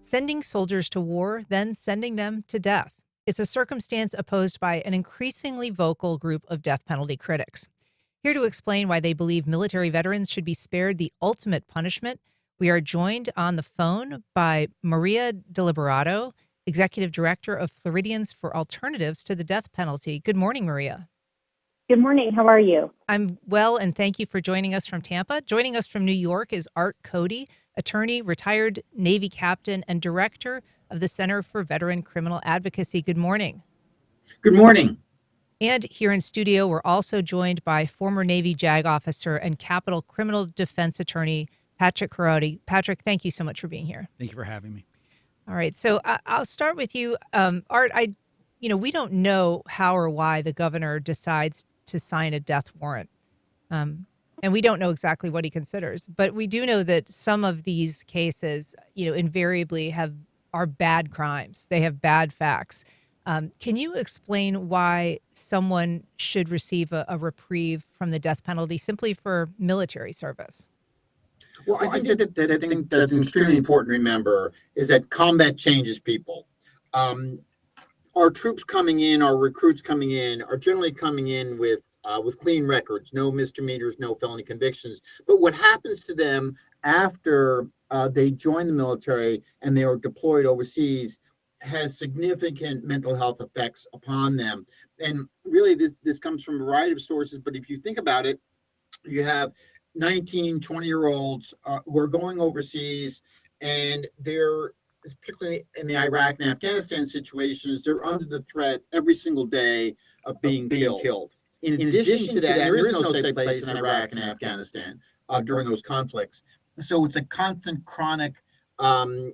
Sending soldiers to war, then sending them to death. It's a circumstance opposed by an increasingly vocal group of death penalty critics. Here to explain why they believe military veterans should be spared the ultimate punishment, we are joined on the phone by Maria DeLiberato, Executive Director of Floridians for Alternatives to the Death Penalty. Good morning, Maria. Good morning. How are you? I'm well, and thank you for joining us from Tampa. Joining us from New York is Cody, attorney, retired Navy captain, and director of the Center for Veteran Criminal Advocacy. Good morning. Good morning. And here in studio, we're also joined by former Navy JAG officer and Capital Criminal Defense attorney, Patrick Korody. Patrick, thank you so much for being here. Thank you for having me. All right. So I'll start with you. Art, we don't know how or why the governor decides to sign a death warrant. And we don't know exactly what he considers, but we do know that some of these cases, invariably are bad crimes. They have bad facts. Can you explain why someone should receive a reprieve from the death penalty simply for military service? Well, I think that's extremely important to remember is that combat changes people. Our troops coming in, our recruits coming in, are generally coming in with clean records, no misdemeanors, no felony convictions. But what happens to them after they join the military and they are deployed overseas has significant mental health effects upon them. And really, this comes from a variety of sources. But if you think about it, you have 19, 20-year-olds who are going overseas, and they're, particularly in the Iraq and Afghanistan situations, they're under the threat every single day of being killed. In addition to that, there is no safe place in Iraq and Afghanistan during those conflicts. So it's a constant chronic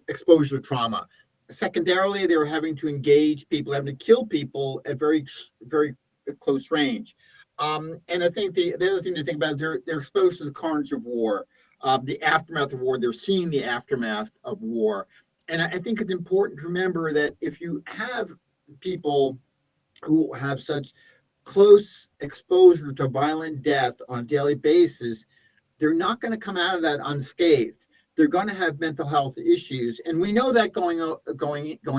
exposure to trauma. Secondarily, they're having to engage people, having to kill people at very, very close range. And I think the other thing to think about is they're exposed to the carnage of war, the aftermath of war. They're seeing the aftermath of war. And I think it's important to remember that if you have people who have such close exposure to violent death on a daily basis, they're not going to come out of that unscathed. They're going to have mental health issues. And we know that going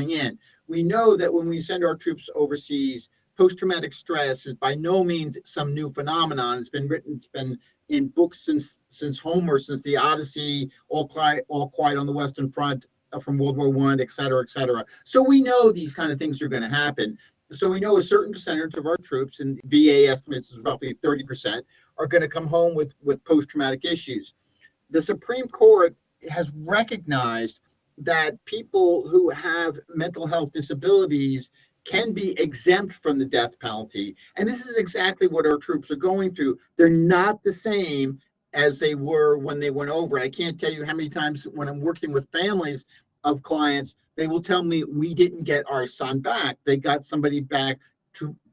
in. We know that when we send our troops overseas, post-traumatic stress is by no means some new phenomenon. It's been in books since Homer, since the Odyssey, All Quiet on the Western Front from World War I, et cetera, et cetera. So we know these kind of things are going to happen. So we know a certain percentage of our troops, and VA estimates is roughly 30%, are going to come home with post-traumatic issues. The Supreme Court has recognized that people who have mental health disabilities can be exempt from the death penalty. And this is exactly what our troops are going through. They're not the same as they were when they went over. I can't tell you how many times when I'm working with families of clients, they will tell me, we didn't get our son back. They got somebody back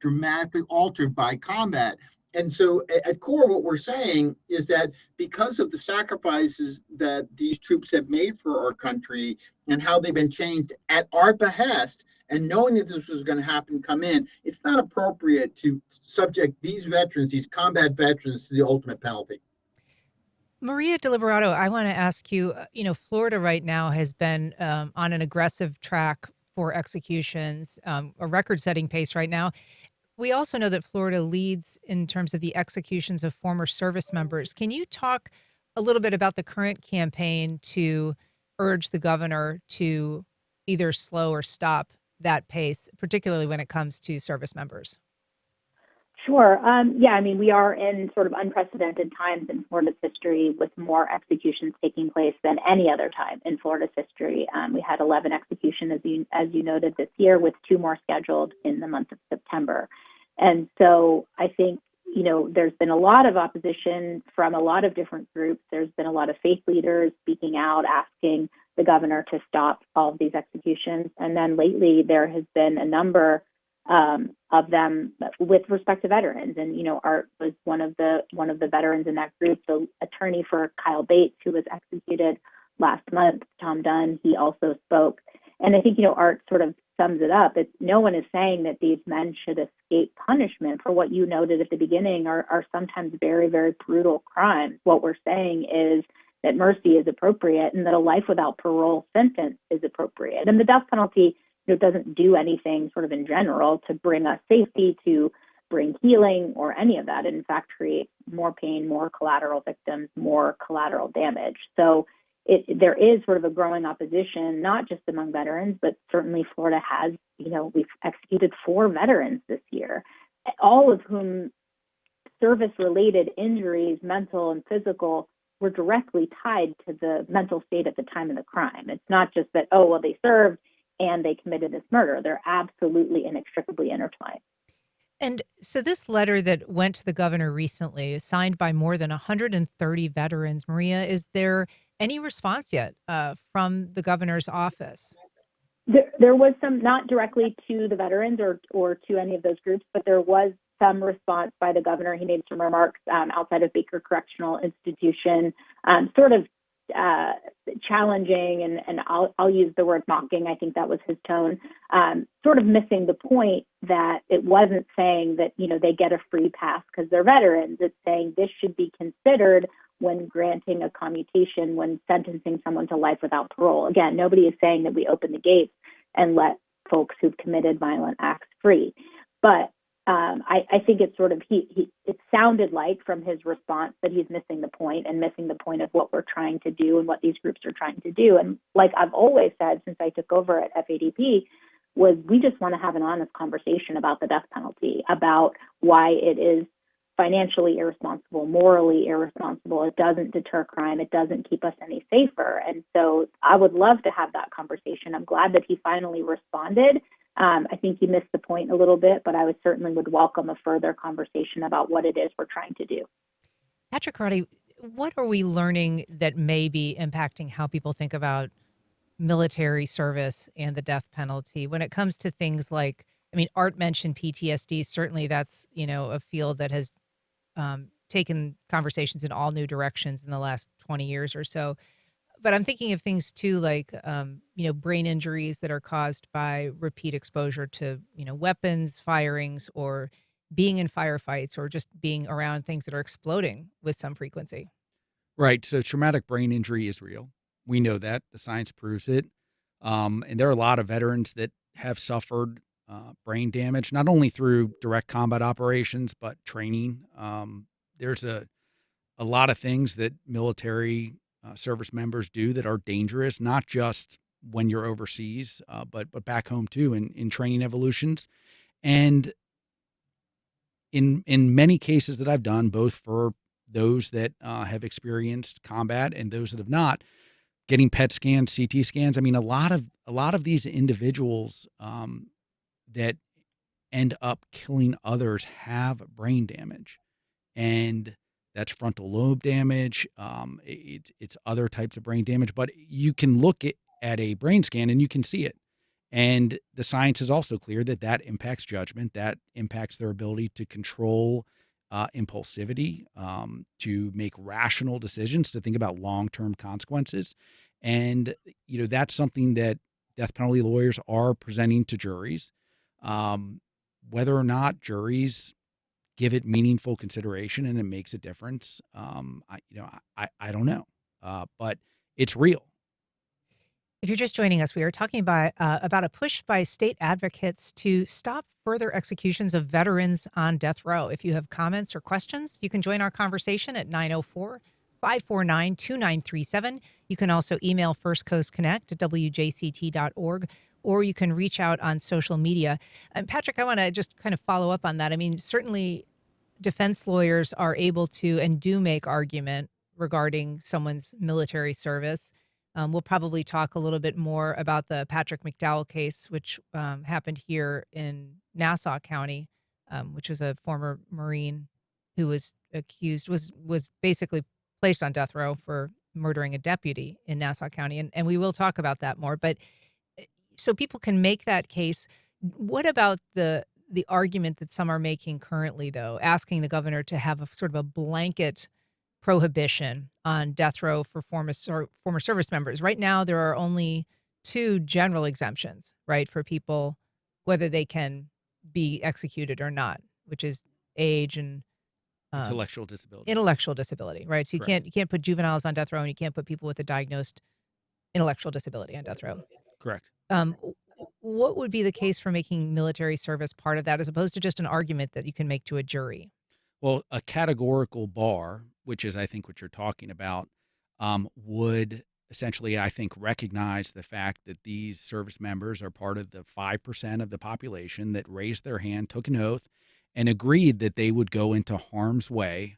dramatically altered by combat. And so at core, what we're saying is that because of the sacrifices that these troops have made for our country and how they've been changed at our behest, and knowing that this was going to happen, come in, it's not appropriate to subject these veterans, these combat veterans, to the ultimate penalty. Maria DeLiberato, I want to ask you, Florida right now has been on an aggressive track for executions, a record-setting pace right now. We also know that Florida leads in terms of the executions of former service members. Can you talk a little bit about the current campaign to urge the governor to either slow or stop that pace, particularly when it comes to service members? Sure. We are in sort of unprecedented times in Florida's history, with more executions taking place than any other time in Florida's history. We had 11 executions, as you noted, this year, with 2 more scheduled in the month of September. And so I think, there's been a lot of opposition from a lot of different groups. There's been a lot of faith leaders speaking out, asking the governor to stop all of these executions. And then lately, there has been a number of them with respect to veterans. And, Art was one of the veterans in that group. The attorney for Kyle Bates, who was executed last month, Tom Dunn, he also spoke. And I think, Art sort of sums it up. No one is saying that these men should escape punishment for what you noted at the beginning are sometimes very, very brutal crimes. What we're saying is that mercy is appropriate and that a life without parole sentence is appropriate. And the death penalty, doesn't do anything sort of in general to bring us safety, to bring healing, or any of that. It in fact creates more pain, more collateral victims, more collateral damage. So there is sort of a growing opposition, not just among veterans, but certainly Florida has, we've executed 4 veterans this year, all of whom service-related injuries, mental and physical, were directly tied to the mental state at the time of the crime. It's not just that, they served and they committed this murder. They're absolutely inextricably intertwined. And so this letter that went to the governor recently is signed by more than 130 veterans. Maria, is there any response yet from the governor's office? There was some, not directly to the veterans or to any of those groups, but there was some response by the governor. He made some remarks outside of Baker Correctional Institution, sort of challenging, and I'll use the word mocking. I think that was his tone, sort of missing the point that it wasn't saying that, they get a free pass because they're veterans. It's saying this should be considered when granting a commutation, when sentencing someone to life without parole. Again, nobody is saying that we open the gates and let folks who've committed violent acts free. But I think it's sort of, it sounded like from his response that he's missing the point of what we're trying to do and what these groups are trying to do. And like I've always said since I took over at FADP, was we just want to have an honest conversation about the death penalty, about why it is financially irresponsible, morally irresponsible. It doesn't deter crime. It doesn't keep us any safer. And so I would love to have that conversation. I'm glad that he finally responded. I think he missed the point a little bit, but I certainly would welcome a further conversation about what it is we're trying to do. Patrick Korody, what are we learning that may be impacting how people think about military service and the death penalty when it comes to things like, Art mentioned PTSD. Certainly that's, a field that has taken conversations in all new directions in the last 20 years or so. But I'm thinking of things too, like, brain injuries that are caused by repeat exposure to, weapons, firings, or being in firefights, or just being around things that are exploding with some frequency. Right. So traumatic brain injury is real. We know that. The science proves it. And there are a lot of veterans that have suffered brain damage, not only through direct combat operations, but training. There's a lot of things that military service members do that are dangerous, not just when you're overseas, but back home too, in training evolutions. And in many cases that I've done, both for those that have experienced combat and those that have not, getting PET scans, CT scans. A lot of these individuals that end up killing others have brain damage, and that's frontal lobe damage. It's other types of brain damage, but you can look at a brain scan and you can see it. And the science is also clear that impacts judgment, that impacts their ability to control impulsivity, to make rational decisions, to think about long-term consequences. And, that's something that death penalty lawyers are presenting to juries. Whether or not juries give it meaningful consideration and it makes a difference, I don't know, but it's real. If you're just joining us, we are talking about a push by state advocates to stop further executions of veterans on death row. If you have comments or questions, you can join our conversation at 904-549-2937. You can also email First Coast Connect at wjct.org, or you can reach out on social media. And Patrick, I want to just kind of follow up on that. Certainly defense lawyers are able to and do make argument regarding someone's military service. We'll probably talk a little bit more about the Patrick McDowell case, which happened here in Nassau County, which was a former Marine who was accused, was basically placed on death row for murdering a deputy in Nassau County. And we will talk about that more. But so people can make that case. What about the argument that some are making currently, though, asking the governor to have a sort of a blanket prohibition on death row for former service members? Right now, there are only 2 general exemptions, right, for people, whether they can be executed or not, which is age and Intellectual disability. intellectual disability, right? So Correct. you can't put juveniles on death row, and you can't put people with a diagnosed intellectual disability on death row. Correct. What would be the case for making military service part of that, as opposed to just an argument that you can make to a jury? Well, a categorical bar, which is, I think, what you're talking about, would essentially, I think, recognize the fact that these service members are part of the 5% of the population that raised their hand, took an oath, and agreed that they would go into harm's way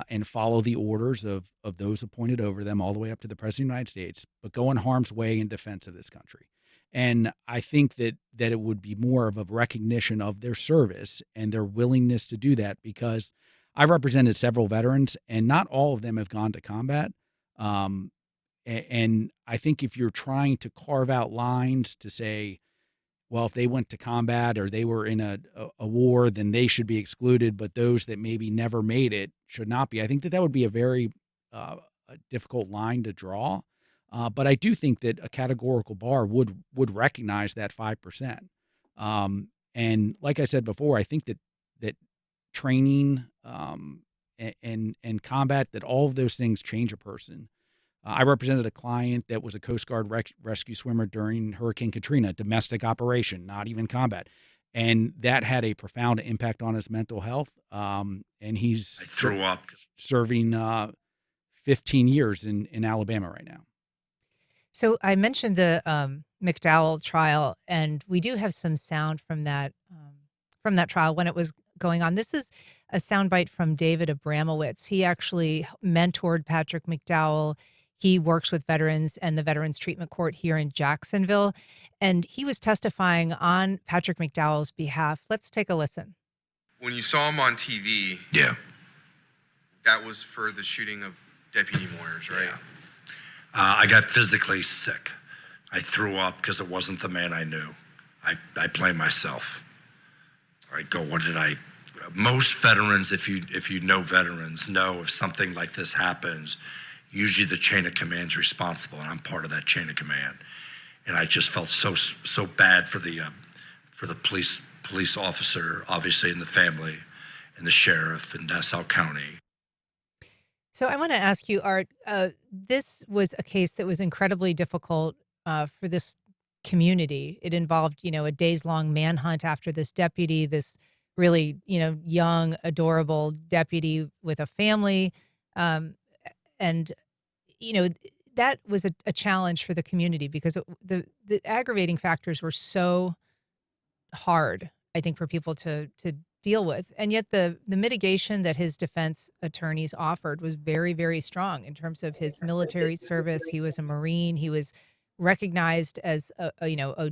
and follow the orders of those appointed over them all the way up to the President of the United States, but go in harm's way in defense of this country. And I think that it would be more of a recognition of their service and their willingness to do that, because I've represented several veterans, and not all of them have gone to combat. And I think if you're trying to carve out lines to say, well, if they went to combat or they were in a war, then they should be excluded, but those that maybe never made it should not be. I think that would be a very a difficult line to draw. But I do think that a categorical bar would recognize that 5%. And like I said before, I think that training and combat, that all of those things change a person. I represented a client that was a Coast Guard rescue swimmer during Hurricane Katrina, domestic operation, not even combat. And that had a profound impact on his mental health. And he's I threw up. serving 15 years in Alabama right now. So I mentioned the McDowell trial, and we do have some sound from that trial when it was going on. This is a soundbite from David Abramowitz. He actually mentored Patrick McDowell. He works with veterans and the Veterans Treatment Court here in Jacksonville, and he was testifying on Patrick McDowell's behalf. Let's take a listen. When you saw him on TV, Yeah. that was for the shooting of Deputy Moyers, right? Yeah. I got physically sick. I threw up because it wasn't the man I knew. I blame myself. All right, most veterans, if you know veterans, know if something like this happens, usually the chain of command's responsible, and I'm part of that chain of command. And I just felt so bad for the police officer, obviously, and the family, and the sheriff in Nassau County. So I want to ask you, Art, this was a case that was incredibly difficult for this community. It involved, a days-long manhunt after this deputy, this really, young, adorable deputy with a family. And, that was a challenge for the community, because the aggravating factors were so hard, I think, for people to deal with. And yet the mitigation that his defense attorneys offered was very, very strong in terms of his military service. He was a Marine. He was recognized as a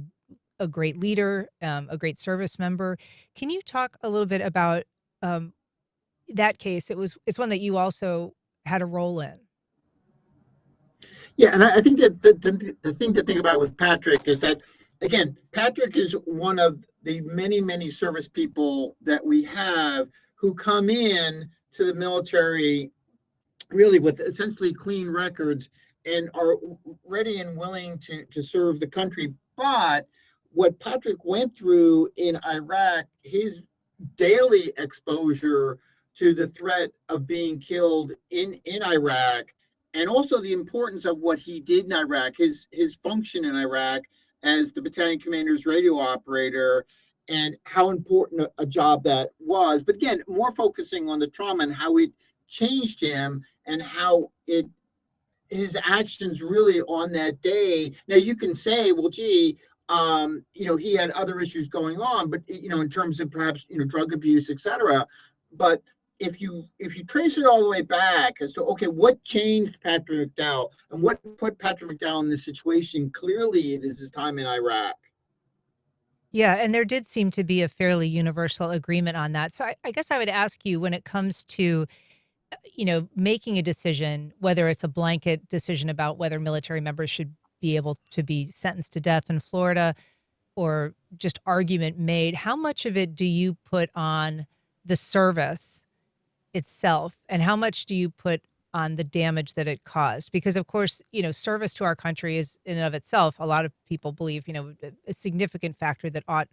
great leader, a great service member. Can you talk a little bit about that case? It's one that you also had a role in. Yeah, and I think that the thing to think about with Patrick is that, again, Patrick is one of the many, many service people that we have who come in to the military really with essentially clean records and are ready and willing to serve the country. But what Patrick went through in Iraq, his daily exposure to the threat of being killed in Iraq, and also the importance of what he did in Iraq, his function in Iraq as the battalion commander's radio operator, and how important a job that was. But again, more focusing on the trauma and how it changed him, and how his actions really on that day. Now you can say, well, gee, he had other issues going on, but in terms of perhaps drug abuse, etc. But if you trace it all the way back as to, okay, what changed Patrick McDowell and what put Patrick McDowell in this situation, clearly it is his time in Iraq. Yeah, and there did seem to be a fairly universal agreement on that. So I guess I would ask you, when it comes to, making a decision, whether it's a blanket decision about whether military members should be able to be sentenced to death in Florida, or just argument made, how much of it do you put on the service itself, and how much do you put on the damage that it caused? Because of course, service to our country is in and of itself, a lot of people believe, a significant factor that ought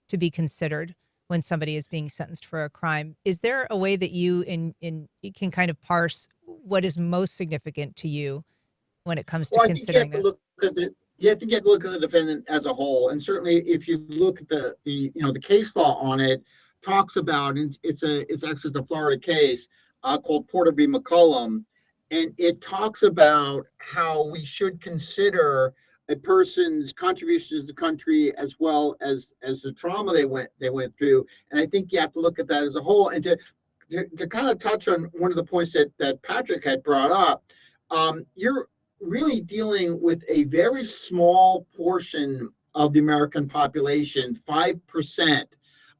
to be considered when somebody is being sentenced for a crime. Is there a way that you can kind of parse what is most significant to you when it comes to Well, I think you have considering to that? look at the defendant as a whole, and certainly if you look at the case law on it talks about, and it's actually a Florida case called Porter v. McCollum, and it talks about how we should consider a person's contributions to the country as well as the trauma they went through, and I think you have to look at that as a whole, and to kind of touch on one of the points that Patrick had brought up. You're really dealing with a very small portion of the American population, 5%.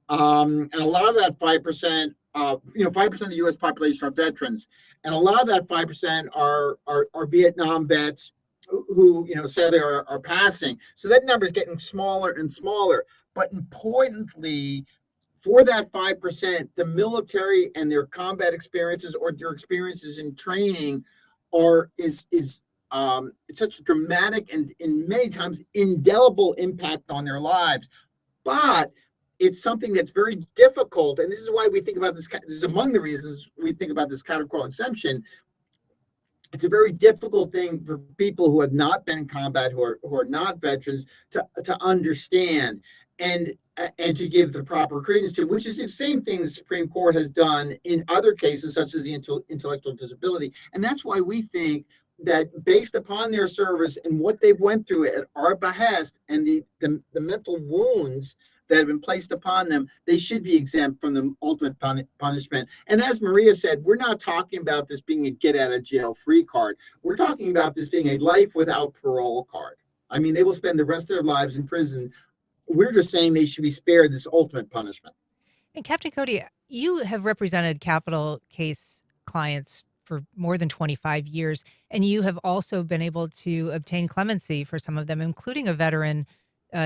And a lot of that 5%, 5% of the U.S. population are veterans. And a lot of that 5% are Vietnam vets who, sadly are passing. So that number is getting smaller and smaller. But importantly, for that 5%, the military and their combat experiences or their experiences in training is it's such a dramatic and in many times indelible impact on their lives. But it's something that's very difficult, and this is why we think about this. This is among the reasons we think about this categorical exemption. It's a very difficult thing for people who have not been in combat, who are not veterans, to understand and to give the proper credence to, which is the same thing the Supreme Court has done in other cases, such as the intellectual disability. And that's why we think that based upon their service and what they've went through at our behest and the mental wounds that have been placed upon them, they should be exempt from the ultimate punishment. And as Maria said, we're not talking about this being a get out of jail free card. We're talking about this being a life without parole card. I mean, they will spend the rest of their lives in prison. We're just saying they should be spared this ultimate punishment. And Captain Cody, you have represented capital case clients for more than 25 years, and you have also been able to obtain clemency for some of them, including a veteran,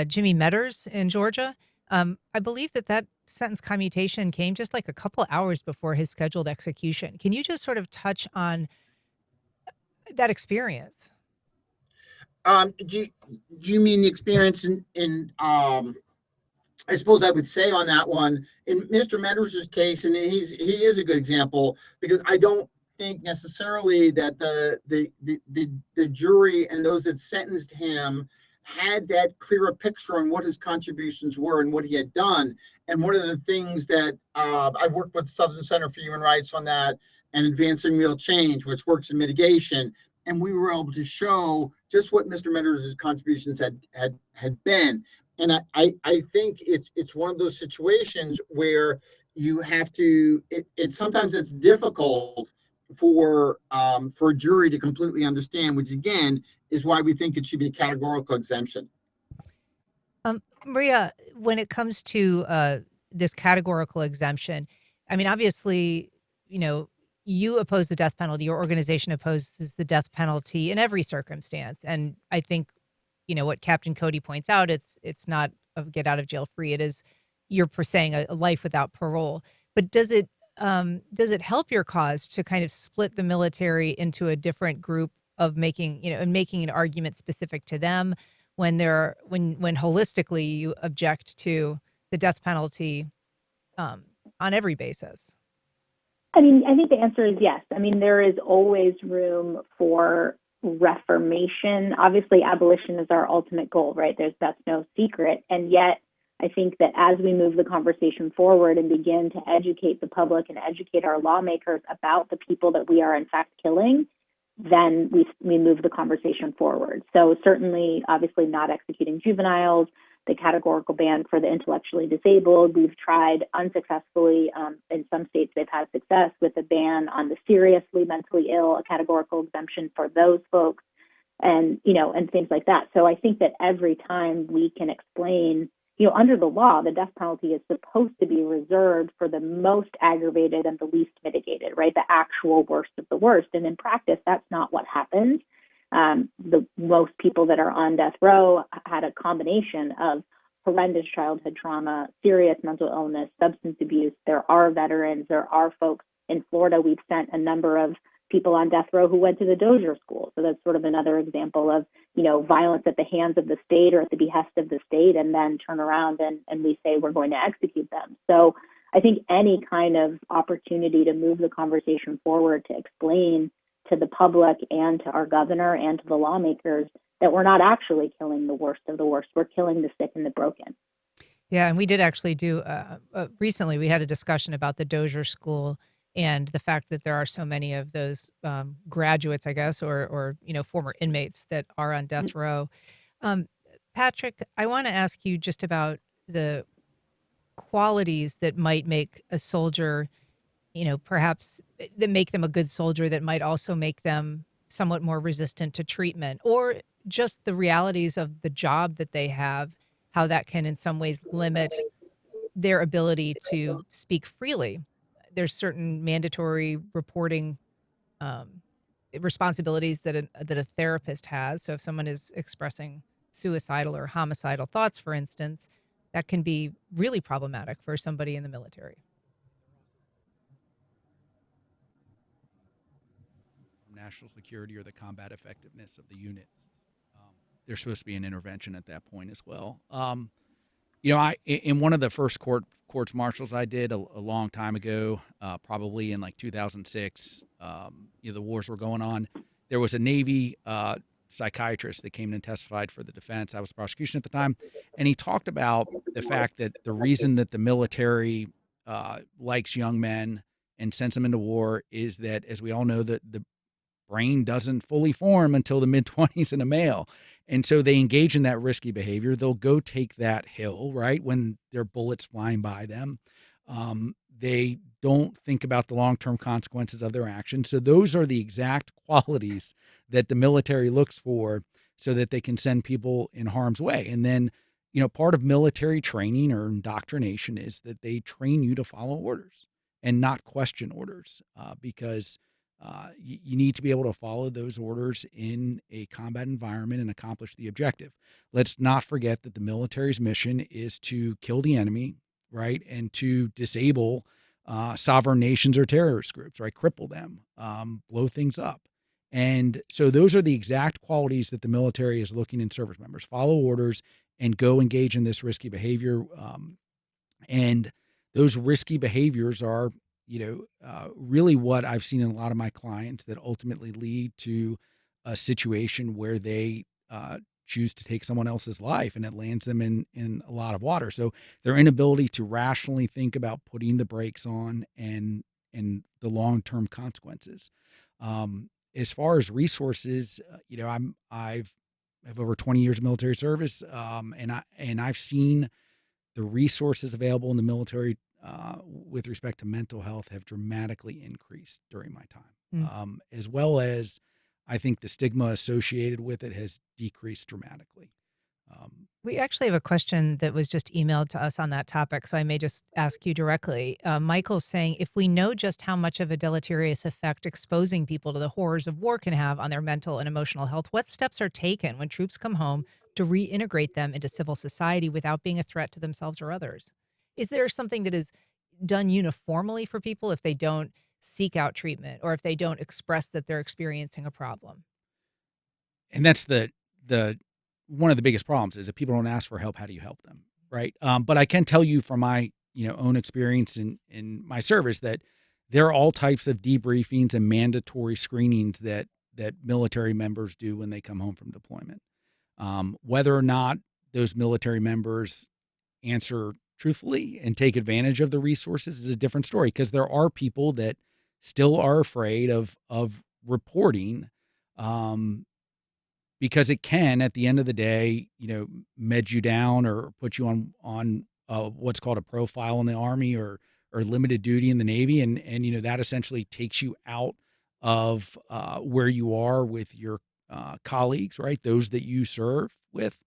Jimmy Metters in Georgia. I believe that sentence commutation came just like a couple of hours before his scheduled execution. Can you just sort of touch on that experience? Do you mean the experience in I suppose I would say on that one, in Mr. Metters' case, and he is a good example, because I don't think necessarily that the jury and those that sentenced him had that clearer picture on what his contributions were and what he had done. And one of the things that I worked with Southern Center for Human Rights on that, and Advancing Real Change, which works in mitigation, and we were able to show just what Mr. Metters' contributions had been. And I think it's one of those situations where you have to. Sometimes it's difficult for a jury to completely understand, which again is why we think it should be a categorical exemption. Maria, when it comes to this categorical exemption, I mean, obviously, you oppose the death penalty. Your organization opposes the death penalty in every circumstance, and I think what Captain Cody points out, it's not a get out of jail free. It is, you're saying, a life without parole. But does it help your cause to kind of split the military into a different group of making an argument specific to them when holistically you object to the death penalty on every basis? I mean, I think the answer is yes. I mean, there is always room for reformation. Obviously, abolition is our ultimate goal, right? That's no secret. And yet, I think that as we move the conversation forward and begin to educate the public and educate our lawmakers about the people that we are in fact killing, then we move the conversation forward. So certainly, obviously, not executing juveniles, the categorical ban for the intellectually disabled. We've tried unsuccessfully. In some states, they've had success with a ban on the seriously mentally ill, a categorical exemption for those folks, and things like that. So I think that every time we can explain, under the law, the death penalty is supposed to be reserved for the most aggravated and the least mitigated, right? The actual worst of the worst. And in practice, that's not what happens. The most people that are on death row had a combination of horrendous childhood trauma, serious mental illness, substance abuse. There are veterans. There are folks in Florida. We've sent a number of people on death row who went to the Dozier school. So that's sort of another example of, violence at the hands of the state or at the behest of the state, and then turn around and we say we're going to execute them. So I think any kind of opportunity to move the conversation forward, to explain to the public and to our governor and to the lawmakers that we're not actually killing the worst of the worst. We're killing the sick and the broken. Yeah, and we did actually do recently. We had a discussion about the Dozier School and the fact that there are so many of those graduates, I guess, or former inmates that are on death row. Patrick, I want to ask you just about the qualities that might make a soldier, perhaps that make them a good soldier, that might also make them somewhat more resistant to treatment, or just the realities of the job that they have, how that can in some ways limit their ability to speak freely. There's certain mandatory reporting responsibilities that a therapist has. So if someone is expressing suicidal or homicidal thoughts, for instance, that can be really problematic for somebody in the military. National security or the combat effectiveness of the unit. There's supposed to be an intervention at that point as well. In one of the first courts martials I did a long time ago, probably in like 2006, the wars were going on. There was a Navy psychiatrist that came in and testified for the defense. I was the prosecution at the time, and he talked about the fact that the reason that the military likes young men and sends them into war is that, as we all know, that the brain doesn't fully form until the mid-20s in a male. And so they engage in that risky behavior. They'll go take that hill, right, when there are bullets flying by them. They don't think about the long-term consequences of their actions. So those are the exact qualities that the military looks for so that they can send people in harm's way. And then, part of military training or indoctrination is that they train you to follow orders and not question orders, because you need to be able to follow those orders in a combat environment and accomplish the objective. Let's not forget that the military's mission is to kill the enemy, right, and to disable sovereign nations or terrorist groups, right, cripple them, blow things up. And so those are the exact qualities that the military is looking in service members: follow orders and go engage in this risky behavior. And those risky behaviors are really what I've seen in a lot of my clients that ultimately lead to a situation where they choose to take someone else's life, and it lands them in a lot of water. So their inability to rationally think about putting the brakes on and the long-term consequences. As far as resources, I have over 20 years of military service, and I've seen the resources available in the military with respect to mental health have dramatically increased during my time, as well as I think the stigma associated with it has decreased dramatically. We actually have a question that was just emailed to us on that topic, so I may just ask you directly. Michael's saying, if we know just how much of a deleterious effect exposing people to the horrors of war can have on their mental and emotional health, what steps are taken when troops come home to reintegrate them into civil society without being a threat to themselves or others? Is there something that is done uniformly for people if they don't seek out treatment or if they don't express that they're experiencing a problem? And that's the one of the biggest problems is if people don't ask for help, how do you help them, right? But I can tell you from my own experience in my service that there are all types of debriefings and mandatory screenings that military members do when they come home from deployment. Whether or not those military members answer truthfully and take advantage of the resources is a different story, because there are people that still are afraid of reporting, because it can, at the end of the day, med you down or put you on what's called a profile in the Army or limited duty in the Navy, and that essentially takes you out of where you are with your colleagues, right? Those that you serve with.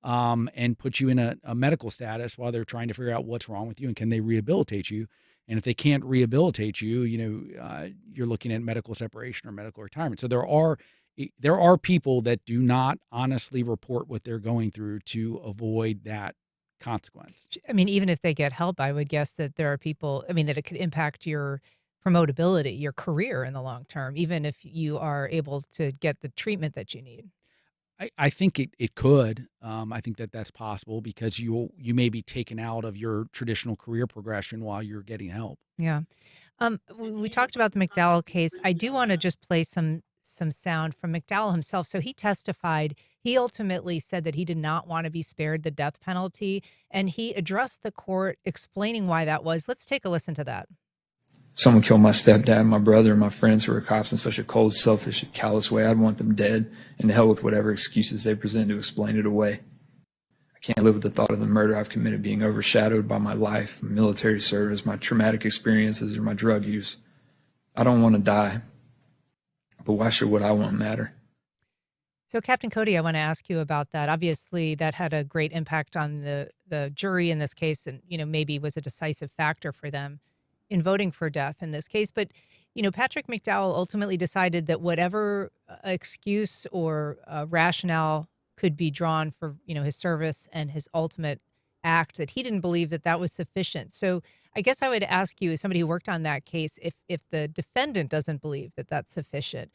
And put you in a medical status while they're trying to figure out what's wrong with you and can they rehabilitate you. And if they can't rehabilitate you, you're looking at medical separation or medical retirement. So there are people that do not honestly report what they're going through to avoid that consequence. I mean, even if they get help, I would guess that there are people, that it could impact your promotability, your career in the long term, even if you are able to get the treatment that you need. I think it could. I think that that's possible because you may be taken out of your traditional career progression while you're getting help. Yeah. We talked about the McDowell case. I do want to just play some sound from McDowell himself. So he testified. He ultimately said that he did not want to be spared the death penalty, and he addressed the court explaining why that was. Let's take a listen to that. Someone killed my stepdad, my brother, and my friends who were cops in such a cold, selfish, and callous way. I'd want them dead and to hell with whatever excuses they present to explain it away. I can't live with the thought of the murder I've committed being overshadowed by my life, my military service, my traumatic experiences, or my drug use. I don't want to die, but why should what I want matter? So, Captain Cody, I want to ask you about that. Obviously, that had a great impact on the jury in this case, and maybe was a decisive factor for them in voting for death in this case. But Patrick McDowell ultimately decided that whatever excuse or rationale could be drawn for his service and his ultimate act, that he didn't believe that that was sufficient. So, I guess I would ask you, as somebody who worked on that case, if the defendant doesn't believe that that's sufficient,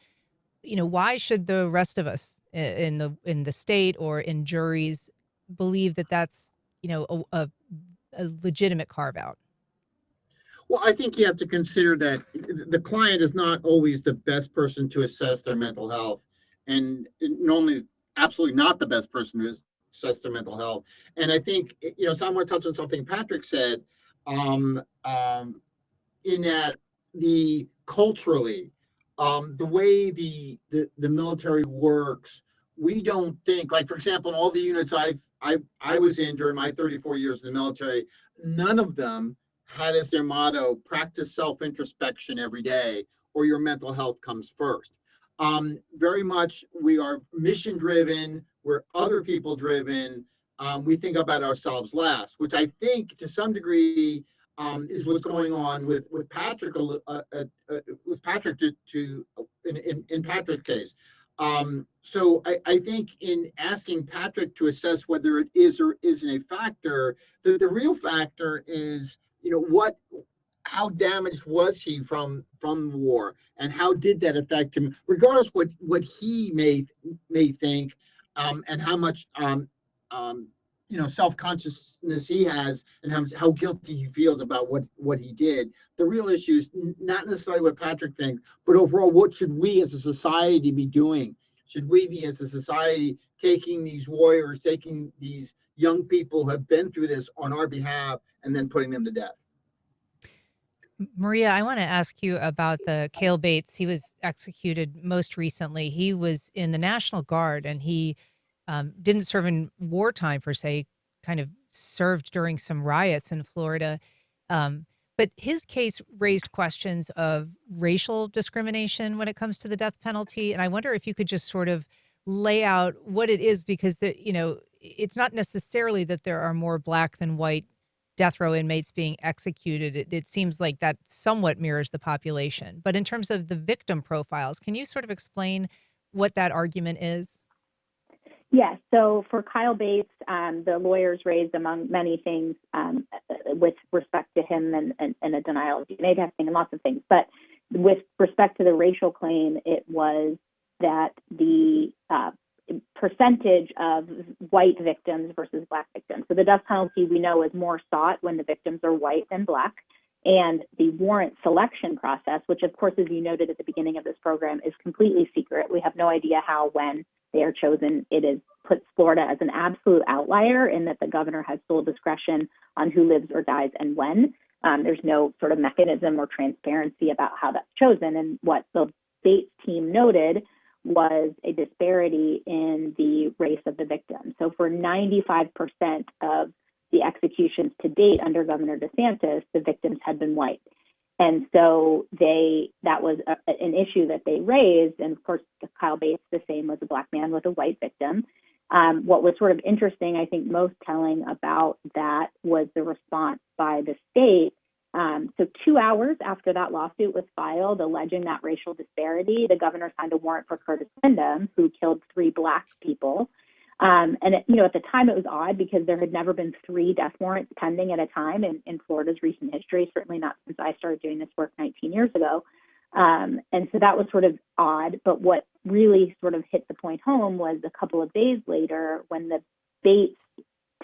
why should the rest of us in the state or in juries believe that that's a legitimate carve out? Well, I think you have to consider that the client is not always the best person to assess their mental health, and normally absolutely not the best person to assess their mental health. And I think, so I'm going to touch on something Patrick said, in that the culturally, the way the military works, we don't think, like, for example, in all the units I was in during my 34 years in the military, none of them had as their motto, practice self-introspection every day, or your mental health comes first. Very much we are mission driven, we're other people driven. We think about ourselves last, which I think to some degree is what's going on with Patrick, with Patrick in Patrick's case. So I think in asking Patrick to assess whether it is or isn't a factor, the real factor is, how damaged was he from war, and how did that affect him, regardless what he may think, and how much self-consciousness he has, and how guilty he feels about what he did. The real issue is not necessarily what Patrick thinks, but overall, what should we as a society be doing? Should we be, as a society, taking these warriors, taking these young people who have been through this on our behalf, and then putting them to death? Maria, I want to ask you about the Cale Bates. He was executed most recently. He was in the National Guard, and he didn't serve in wartime per se, kind of served during some riots in Florida. But his case raised questions of racial discrimination when it comes to the death penalty. And I wonder if you could just sort of lay out what it is, because it's not necessarily that there are more black than white death row inmates being executed. It seems like that somewhat mirrors the population. But in terms of the victim profiles, can you sort of explain what that argument is? Yes. So for Kyle Bates, the lawyers raised, among many things, with respect to him and a denial of DNA testing and lots of things. But with respect to the racial claim, it was that the percentage of white victims versus black victims. So the death penalty, we know, is more sought when the victims are white than black. And the warrant selection process, which, of course, as you noted at the beginning of this program, is completely secret. We have no idea how, when they are chosen. It puts Florida as an absolute outlier in that the governor has sole discretion on who lives or dies and when. There's no sort of mechanism or transparency about how that's chosen. And what the Bates team noted was a disparity in the race of the victim. So for 95% of the executions to date under Governor DeSantis, the victims had been white. And so that was an issue that they raised. And of course, Kyle Bates, the same, was a black man with a white victim. What was sort of interesting, I think most telling about that, was the response by the state. So 2 hours after that lawsuit was filed alleging that racial disparity, the governor signed a warrant for Curtis Wyndham, who killed 3 black people. At the time it was odd because there had never been 3 death warrants pending at a time in Florida's recent history, certainly not since I started doing this work 19 years ago. And so that was sort of odd. But what really sort of hit the point home was a couple of days later when the Bates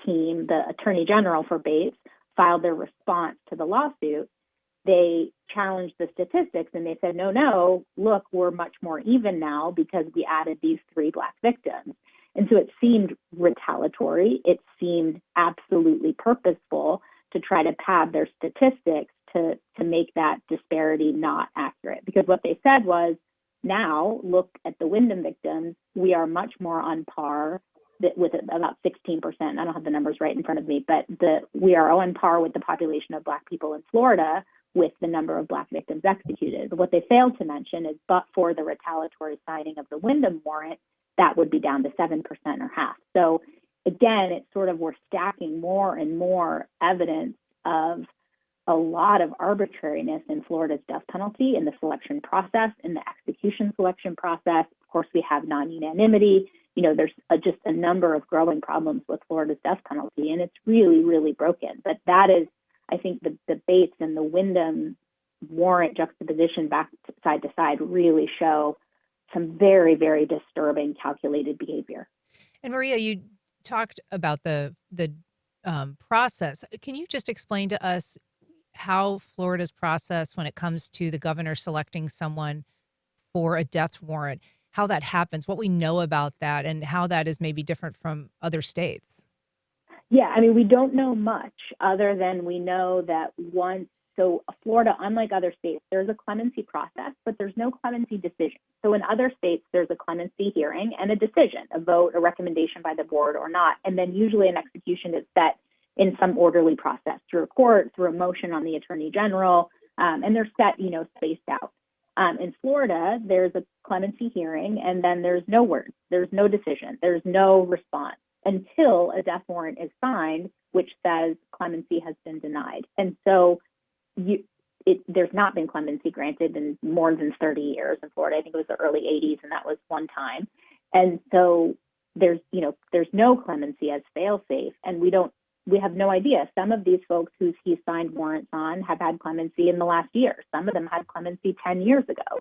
team, the attorney general for Bates, filed their response to the lawsuit. They challenged the statistics and they said, no, look, we're much more even now because we added these 3 Black victims. And so it seemed retaliatory. It seemed absolutely purposeful to try to pad their statistics to make that disparity not accurate. Because what they said was, now look at the Wyndham victims, we are much more on par with about 16%. I don't have the numbers right in front of me, but we are on par with the population of Black people in Florida with the number of Black victims executed. But what they failed to mention is, but for the retaliatory signing of the Wyndham warrant, that would be down to 7% or half. So again, it's sort of, we're stacking more and more evidence of a lot of arbitrariness in Florida's death penalty, in the selection process, in the execution selection process. Of course, we have non-unanimity. There's just a number of growing problems with Florida's death penalty, and it's really, really broken. But that is, I think, the Bates and the Wyndham warrant juxtaposition back side to side really show some very, very disturbing calculated behavior. And Maria, you talked about the process. Can you just explain to us how Florida's process, when it comes to the governor selecting someone for a death warrant, how that happens, what we know about that, and how that is maybe different from other states? Yeah, I mean, we don't know much other than we know that so Florida, unlike other states, there's a clemency process, but there's no clemency decision. So in other states, there's a clemency hearing and a decision, a vote, a recommendation by the board or not. And then usually an execution is set in some orderly process through a court, through a motion on the attorney general, and they're set, spaced out. In Florida, there's a clemency hearing, and then there's no word, there's no decision, there's no response until a death warrant is signed, which says clemency has been denied. And so there's not been clemency granted in more than 30 years in Florida. I think it was the early 80s, and that was one time. And so there's no clemency as fail-safe, and we have no idea. Some of these folks who he signed warrants on have had clemency in the last year. Some of them had clemency 10 years ago.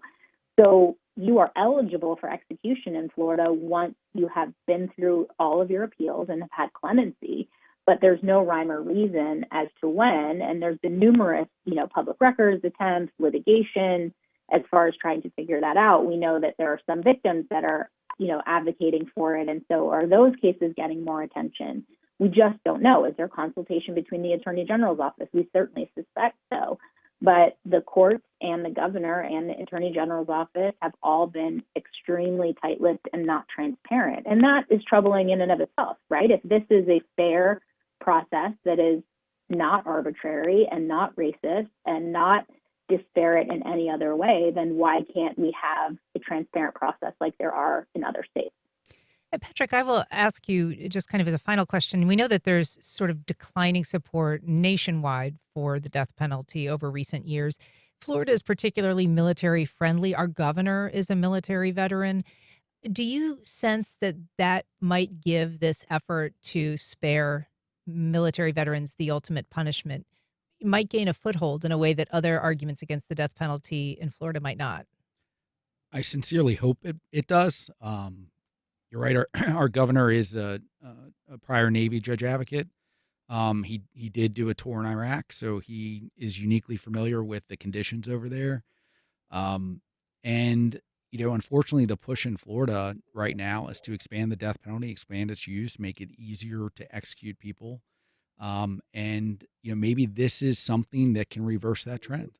So you are eligible for execution in Florida once you have been through all of your appeals and have had clemency, but there's no rhyme or reason as to when. And there's been numerous, public records attempts, litigation, as far as trying to figure that out. We know that there are some victims that are, advocating for it. And so are those cases getting more attention? We just don't know. Is there consultation between the Attorney General's office? We certainly suspect so. But the courts and the governor and the Attorney General's office have all been extremely tight-lipped and not transparent. And that is troubling in and of itself, right? If this is a fair process that is not arbitrary and not racist and not disparate in any other way, then why can't we have a transparent process like there are in other states? Patrick, I will ask you just kind of as a final question. We know that there's sort of declining support nationwide for the death penalty over recent years. Florida is particularly military friendly. Our governor is a military veteran. Do you sense that that might give this effort to spare military veterans the ultimate punishment might gain a foothold in a way that other arguments against the death penalty in Florida might not? I sincerely hope it does. You're right. Our governor is a prior Navy judge advocate. He did do a tour in Iraq, so he is uniquely familiar with the conditions over there. And unfortunately, the push in Florida right now is to expand the death penalty, expand its use, make it easier to execute people. And maybe this is something that can reverse that trend.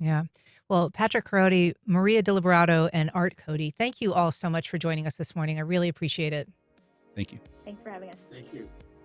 Yeah. Well, Patrick Korody, Maria DeLiberato, and Art Cody, thank you all so much for joining us this morning. I really appreciate it. Thank you. Thanks for having us. Thank you.